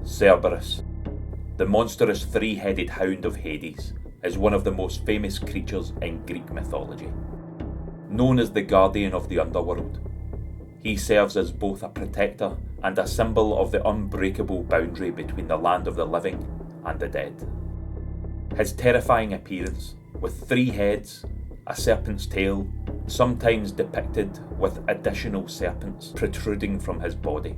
Cerberus, the monstrous three-headed hound of Hades, is one of the most famous creatures in Greek mythology. Known as the guardian of the Underworld, he serves as both a protector and a symbol of the unbreakable boundary between the land of the living and the dead. His terrifying appearance, with 3 heads, a serpent's tail, sometimes depicted with additional serpents protruding from his body,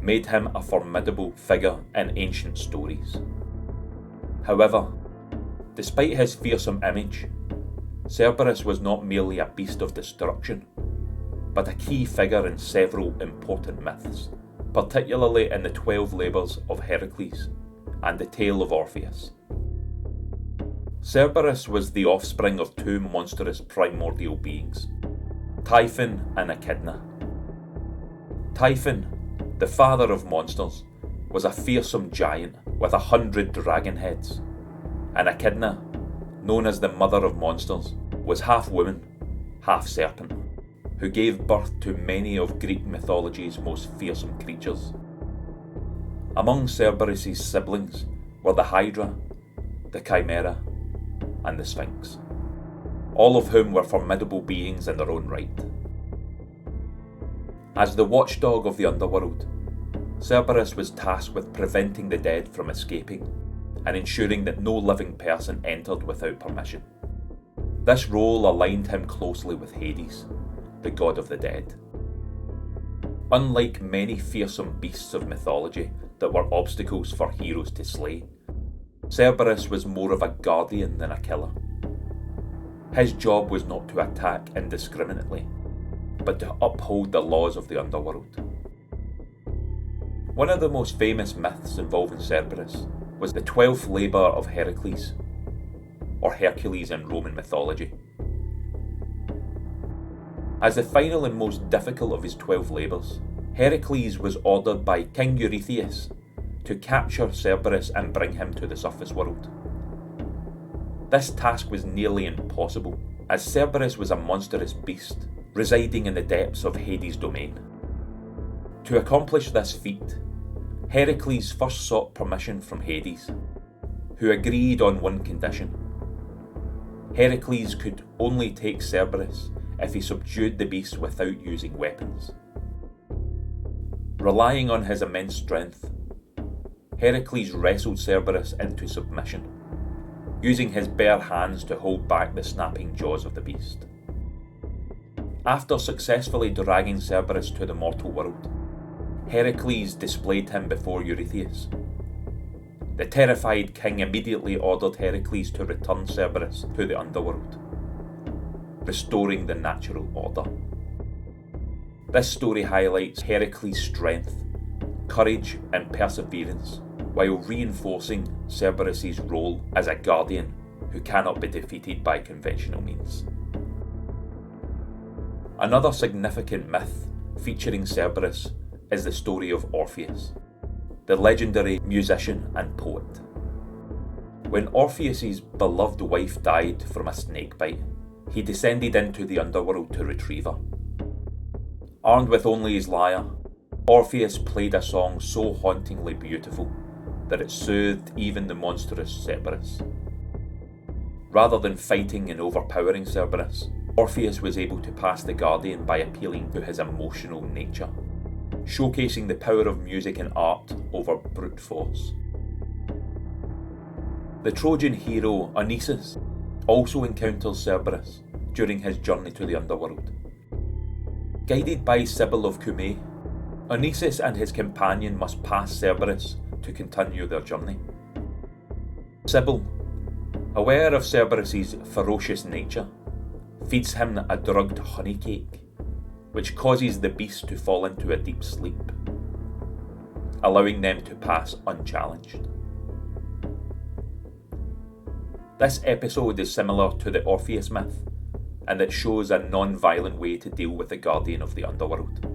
made him a formidable figure in ancient stories. However, despite his fearsome image, Cerberus was not merely a beast of destruction, but a key figure in several important myths, particularly in the 12 Labours of Heracles and the Tale of Orpheus. Cerberus was the offspring of 2 monstrous primordial beings, Typhon and Echidna. Typhon, the father of monsters, was a fearsome giant with 100 dragon heads, and Echidna, known as the mother of monsters, was half woman, half serpent, who gave birth to many of Greek mythology's most fearsome creatures. Among Cerberus' siblings were the Hydra, the Chimera, and the Sphinx, all of whom were formidable beings in their own right. As the watchdog of the Underworld, Cerberus was tasked with preventing the dead from escaping and ensuring that no living person entered without permission. This role aligned him closely with Hades, the god of the dead. Unlike many fearsome beasts of mythology that were obstacles for heroes to slay, Cerberus was more of a guardian than a killer. His job was not to attack indiscriminately, but to uphold the laws of the Underworld. One of the most famous myths involving Cerberus was the 12th Labour of Heracles, or Hercules in Roman mythology. As the final and most difficult of his 12 labours, Heracles was ordered by King Eurystheus to capture Cerberus and bring him to the surface world. This task was nearly impossible, as Cerberus was a monstrous beast residing in the depths of Hades' domain. To accomplish this feat, Heracles first sought permission from Hades, who agreed on one condition. Heracles could only take Cerberus if he subdued the beast without using weapons. Relying on his immense strength, Heracles wrestled Cerberus into submission, using his bare hands to hold back the snapping jaws of the beast. After successfully dragging Cerberus to the mortal world, Heracles displayed him before Eurystheus. The terrified king immediately ordered Heracles to return Cerberus to the underworld, restoring the natural order. This story highlights Heracles' strength, courage and perseverance, while reinforcing Cerberus' role as a guardian who cannot be defeated by conventional means. Another significant myth featuring Cerberus is the story of Orpheus, the legendary musician and poet. When Orpheus' beloved wife died from a snakebite, he descended into the underworld to retrieve her. Armed with only his lyre, Orpheus played a song so hauntingly beautiful that it soothed even the monstrous Cerberus. Rather than fighting and overpowering Cerberus, Orpheus was able to pass the guardian by appealing to his emotional nature, showcasing the power of music and art over brute force. The Trojan hero Odysseus also encounters Cerberus during his journey to the underworld. Guided by Sibyl of Cumae, Odysseus and his companion must pass Cerberus to continue their journey. Sibyl, aware of Cerberus' ferocious nature, feeds him a drugged honey cake, which causes the beast to fall into a deep sleep, allowing them to pass unchallenged. This episode is similar to the Orpheus myth, and it shows a non-violent way to deal with the guardian of the underworld.